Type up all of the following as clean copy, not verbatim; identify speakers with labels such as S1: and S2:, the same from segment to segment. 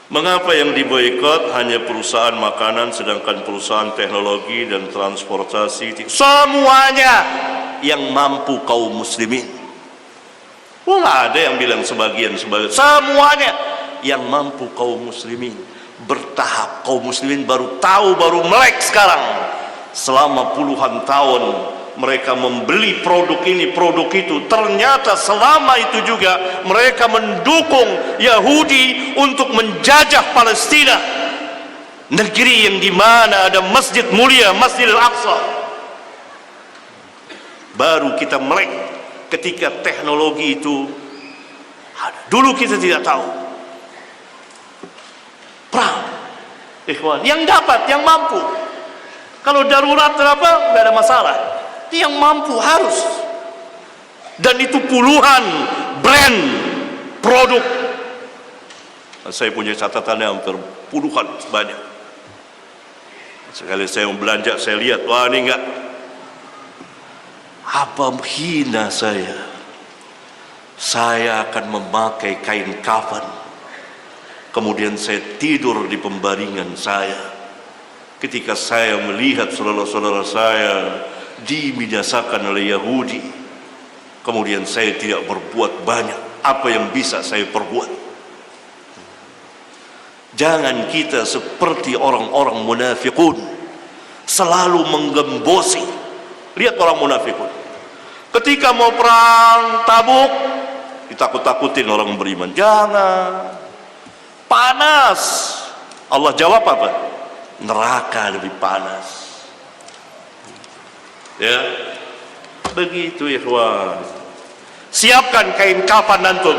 S1: Mengapa yang diboikot hanya perusahaan makanan, sedangkan perusahaan teknologi dan transportasi semuanya yang mampu kaum muslimin? Wah, nggak ada yang bilang sebagian, semuanya yang mampu kaum muslimin. Bertahap, kaum muslimin baru tahu, baru melek sekarang. Selama puluhan tahun mereka membeli produk ini, produk itu. Ternyata selama itu juga mereka mendukung Yahudi untuk menjajah Palestina, negeri yang dimana ada masjid mulia, Masjid Al-Aqsa. Baru kita melek ketika teknologi itu ada. Dulu kita tidak tahu. Perang, ikhwan, yang dapat, yang mampu. Kalau darurat apa, nggak ada masalah. Yang mampu harus. Dan itu puluhan brand produk. Saya punya catatannya hampir puluhan, banyak. Sekali saya belanja, saya lihat, wah ini enggak, apa hina saya akan memakai kain kafan, kemudian saya tidur di pembaringan saya ketika saya melihat saudara-saudara saya dibinasakan oleh Yahudi. Kemudian saya tidak berbuat banyak. Apa yang bisa saya perbuat? Jangan kita seperti orang-orang munafikun, selalu menggembosi. Lihat orang munafikun, ketika mau perang Tabuk ditakut-takutin orang beriman. Jangan, panas. Allah jawab apa? Neraka lebih panas. Ya, begitu ikhwan. Siapkan kain kafan antum,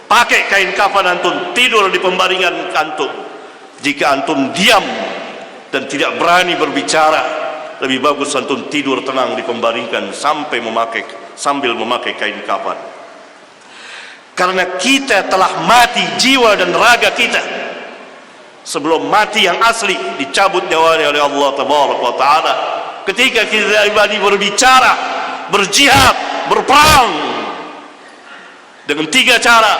S1: pakai kain kafan antum, tidur di pembaringan antum. Jika antum diam dan tidak berani berbicara, lebih bagus antum tidur tenang di pembaringan sambil memakai kain kafan. Karena kita telah mati jiwa dan raga kita. Sebelum mati yang asli, dicabut nyawanya oleh Allah Tabaraka wa Ta'ala. Ketika kita berbicara, berjihad, berperang dengan 3 cara.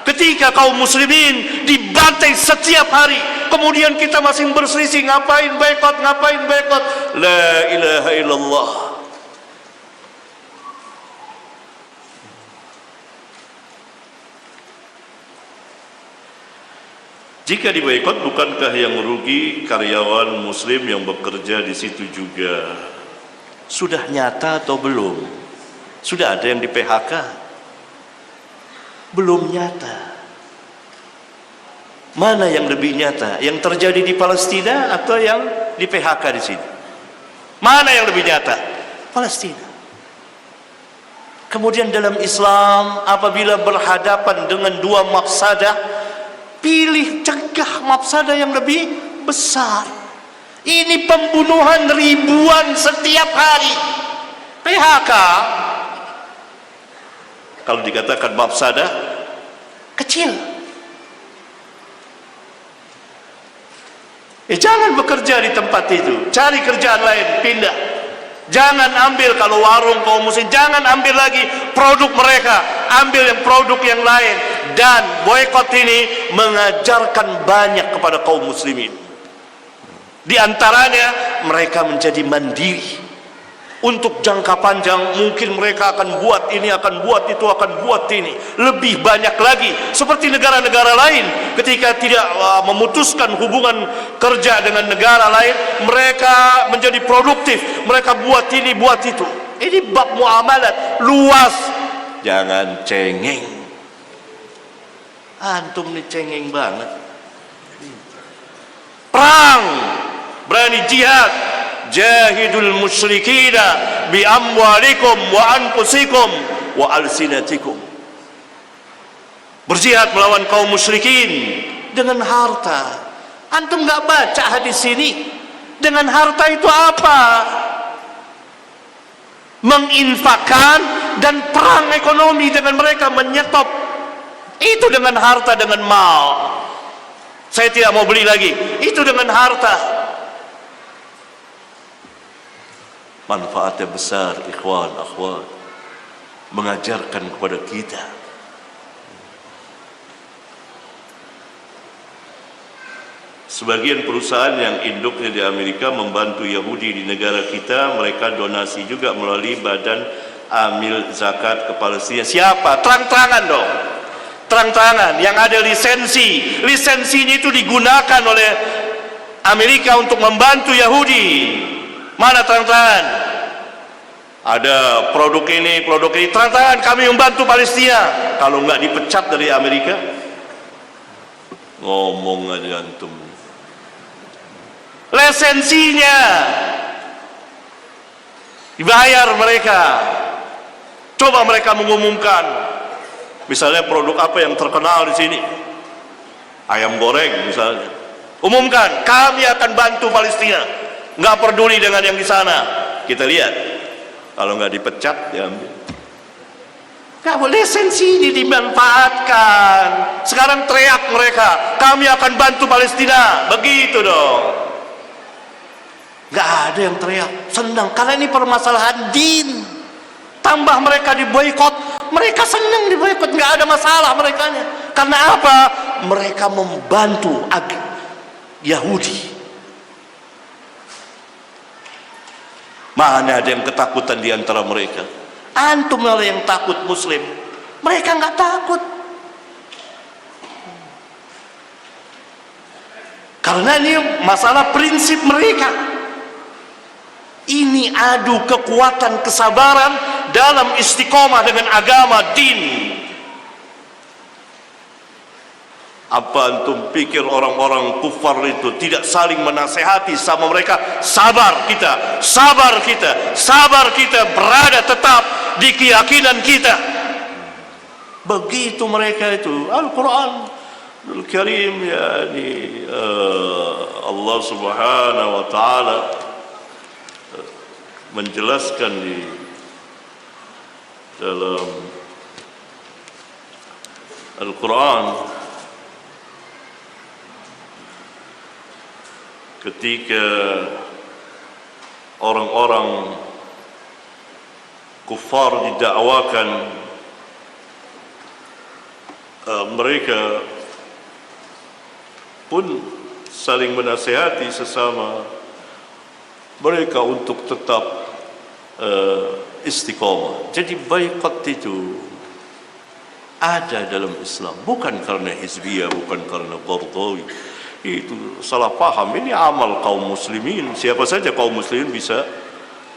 S1: Ketika kaum muslimin dibantai setiap hari, kemudian kita masih berselisih, ngapain boikot, ngapain boikot. La ilaha illallah. Jika diboikot, bukankah yang merugi karyawan muslim yang bekerja di situ juga? Sudah nyata atau belum? Sudah ada yang di PHK? Belum nyata. Mana yang lebih nyata? Yang terjadi di Palestina atau yang di PHK di sini? Mana yang lebih nyata? Palestina. Kemudian dalam Islam, apabila berhadapan dengan dua mafsadah, pilih cegah mafsadah yang lebih besar. Ini pembunuhan ribuan setiap hari. PHK, kalau dikatakan mafsadah kecil, jangan bekerja di tempat itu, cari kerjaan lain, pindah. Jangan ambil, kalau warung kaum muslim, jangan ambil lagi produk mereka, ambil yang produk yang lain. Dan boikot ini mengajarkan banyak kepada kaum muslimin. Di antaranya mereka menjadi mandiri. Untuk jangka panjang mungkin mereka akan buat ini, akan buat itu, akan buat ini. Lebih banyak lagi, seperti negara-negara lain, ketika tidak memutuskan hubungan kerja dengan negara lain, mereka menjadi produktif. Mereka buat ini, buat itu. Ini bab muamalat luas. Jangan cengeng. Antum nih cengeng banget. Perang, berani jihad. Jahidul musyrikina bi amwalikum wa anfusikum wa alsinatikum. Berjihad melawan kaum musyrikin dengan harta. Antum nggak baca hadis ini? Dengan harta itu apa? Menginfakkan dan perang ekonomi dengan mereka, menyetop. Itu dengan harta, dengan mal. Saya tidak mau beli lagi. Itu dengan harta. Manfaatnya besar, ikhwan, akhwat. Mengajarkan kepada kita Sebagian perusahaan yang induknya di Amerika membantu Yahudi di negara kita, mereka donasi juga melalui Badan Amil Zakat ke Palestina. Siapa? Terang-terangan dong. Terang-terangan. Yang ada lisensi. Lisensinya itu digunakan oleh Amerika untuk membantu Yahudi. Mana terang-terangan? Ada produk ini, terang-terangan kami membantu Palestina. Kalau nggak dipecat dari Amerika, ngomong aja antum. Lisensinya dibayar mereka. Coba mereka mengumumkan, misalnya produk apa yang terkenal di sini, ayam goreng misalnya. Umumkan, kami akan bantu Palestina. Nggak peduli dengan yang di sana. Kita lihat, kalau nggak dipecat, diambil. Nggak boleh, lisensi ini dimanfaatkan. Sekarang teriak mereka, kami akan bantu Palestina. Begitu dong. Nggak ada yang teriak, senang, karena ini permasalahan din. Tambah mereka diboikot, mereka senang diboikot, nggak ada masalah merekanya. Karena apa? Mereka membantu Yahudi. Mana ada yang ketakutan di antara mereka? Antum malah yang takut Muslim, mereka nggak takut. Karena ini masalah prinsip mereka. Ini adu kekuatan kesabaran dalam istiqomah dengan agama din. Apa antum pikir orang-orang kufar itu tidak saling menasehati sama mereka? Sabar kita, sabar kita, sabar kita berada tetap di keyakinan kita. Begitu mereka itu. Al-Quran Al-Karim, yakni Allah Subhanahu wa taala menjelaskan di dalam Al-Quran ketika orang-orang kufar didakwakan mereka pun saling menasihati sesama mereka untuk tetap istiqomah. Jadi boikot itu ada dalam Islam, bukan karena hizbiyah, bukan karena Qardawi. Itu salah paham. Ini amal kaum muslimin. Siapa saja kaum muslimin bisa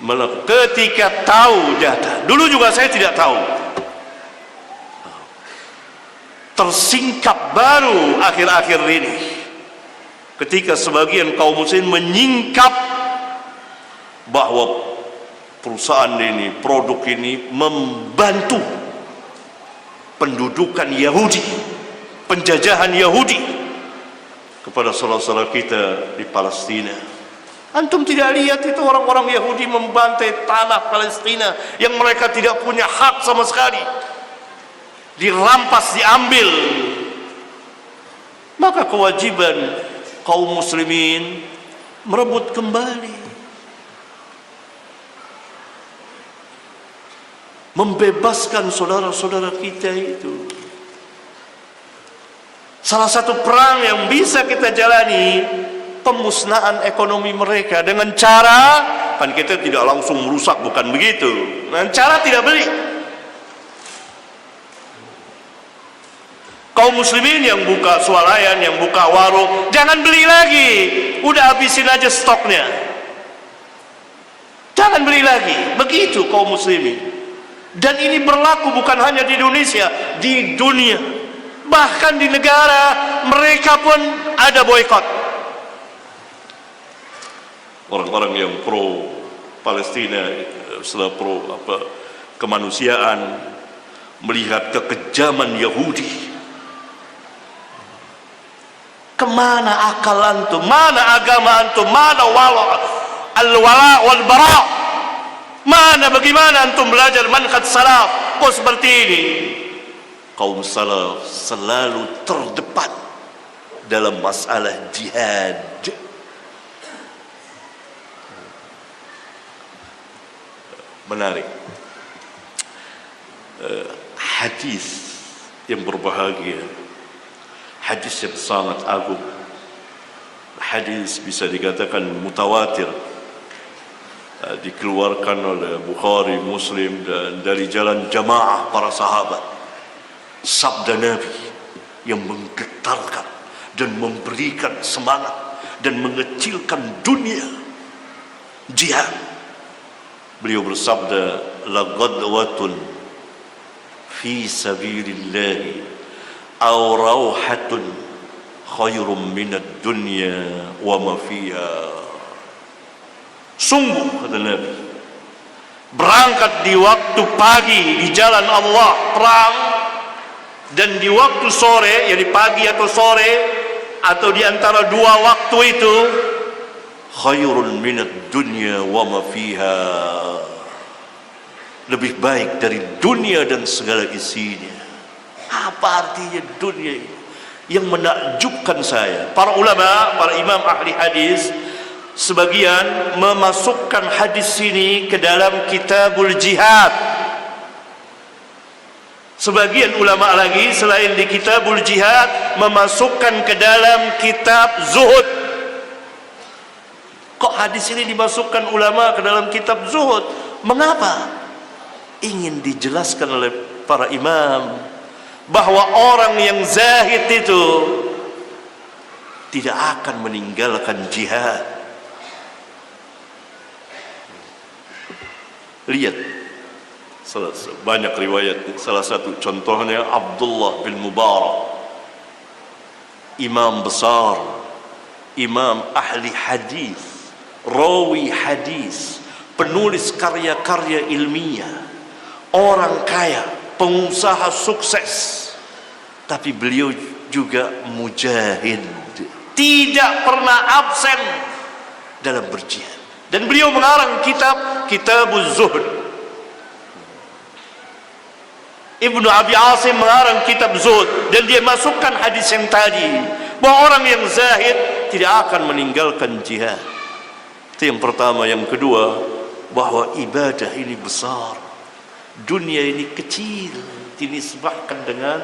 S1: melakukan ketika tahu data. Dulu juga saya tidak tahu. Tersingkap baru akhir-akhir ini ketika sebagian kaum muslimin menyingkap bahwa perusahaan ini, produk ini membantu pendudukan Yahudi, penjajahan Yahudi kepada saudara-saudara kita di Palestina. Antum tidak lihat itu orang-orang Yahudi membantai tanah Palestina yang mereka tidak punya hak sama sekali, dirampas, diambil. Maka kewajiban kaum muslimin merebut kembali, membebaskan saudara-saudara kita itu. Salah satu perang yang bisa kita jalani, pemusnahan ekonomi mereka dengan cara, kan kita tidak langsung merusak, bukan begitu, dengan cara tidak beli. Kaum muslimin yang buka swalayan, yang buka warung, jangan beli lagi, udah habisin aja stoknya, jangan beli lagi. Begitu kaum muslimin. Dan ini berlaku bukan hanya di Indonesia, di dunia. Bahkan di negara mereka pun ada boikot. Orang-orang yang pro Palestina, setelah pro kemanusiaan, melihat kekejaman Yahudi. Kemana akal antum? Mana agama antum? Mana al-wala wal bara? Mana, bagaimana antum belajar manhaj salaf? Kok seperti ini? Kaum salaf selalu terdepan dalam masalah jihad. Menarik. Hadis yang berbahagia, hadis yang sangat agung hadis bisa dikatakan mutawatir, dikeluarkan oleh Bukhari, Muslim, dan dari jalan jamaah para sahabat. Sabda Nabi yang menggetarkan dan memberikan semangat dan mengecilkan dunia jihad. Beliau bersabda, la ghadwatun fi sabilillah aw rawhatun khairum minad dunya wa ma fiha. Sungguh, kata Nabi, berangkat di waktu pagi di jalan Allah, perang, dan di waktu sore, ya di pagi atau sore, atau di antara dua waktu itu, khairun minad dunya wa ma fiha, lebih baik dari dunia dan segala isinya. Apa artinya dunia ini? Yang menakjubkan saya, para ulama, para imam ahli hadis, sebagian memasukkan hadis ini ke dalam kitabul jihad. Sebagian ulama lagi selain di kitabul jihad memasukkan ke dalam kitab zuhud. Kok hadis ini dimasukkan ulama ke dalam kitab zuhud? Mengapa? Ingin dijelaskan oleh para imam bahwa orang yang zahid itu tidak akan meninggalkan jihad. Lihat, banyak riwayat. Salah satu contohnya Abdullah bin Mubarak, imam besar, imam ahli hadis, rawi hadis, penulis karya-karya ilmiah, orang kaya, pengusaha sukses, tapi beliau juga mujahid, tidak pernah absen dalam berjihad. Dan beliau mengarang Kitabuz Zuhd. Ibnu Abi Asim mengarang kitab Zuhd, dan dia masukkan hadis yang tadi, bahwa orang yang zahid tidak akan meninggalkan jihad. Itu yang pertama. Yang kedua, bahwa ibadah ini besar, dunia ini kecil, dinisbahkan dengan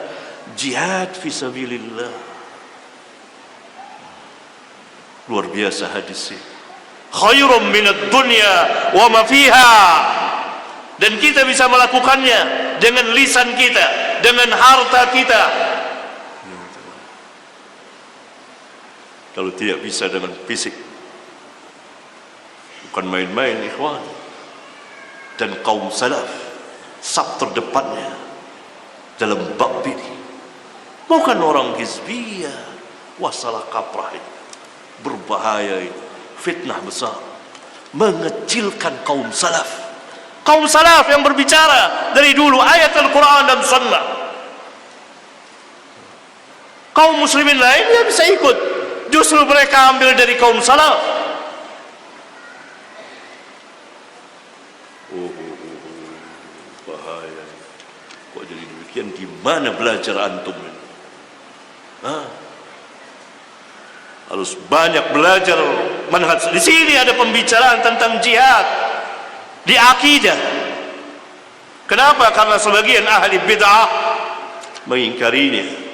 S1: jihad fisabilillah. Luar biasa hadis ini. Khairum minad dunya wa ma fiha. Dan kita bisa melakukannya dengan lisan kita, dengan harta kita. Kalau tidak bisa dengan fisik, bukan main-main, ikhwan. Dan kaum salaf, saf terdepannya dalam bab ini bukan orang hizbiyah. Wasalah kaprah ini, berbahaya ini, fitnah besar, mengecilkan kaum salaf. Kaum salaf yang berbicara dari dulu ayat Al-Quran dan Sunnah. Kaum muslimin lain ya bisa ikut, justru mereka ambil dari kaum salaf. Bahaya. Kok jadi demikian? Di mana belajar antum ini? Harus banyak belajar manhaj. Di sini ada pembicaraan tentang jihad di akidah. Kenapa? Karena sebagian ahli bid'ah mengingkarinya.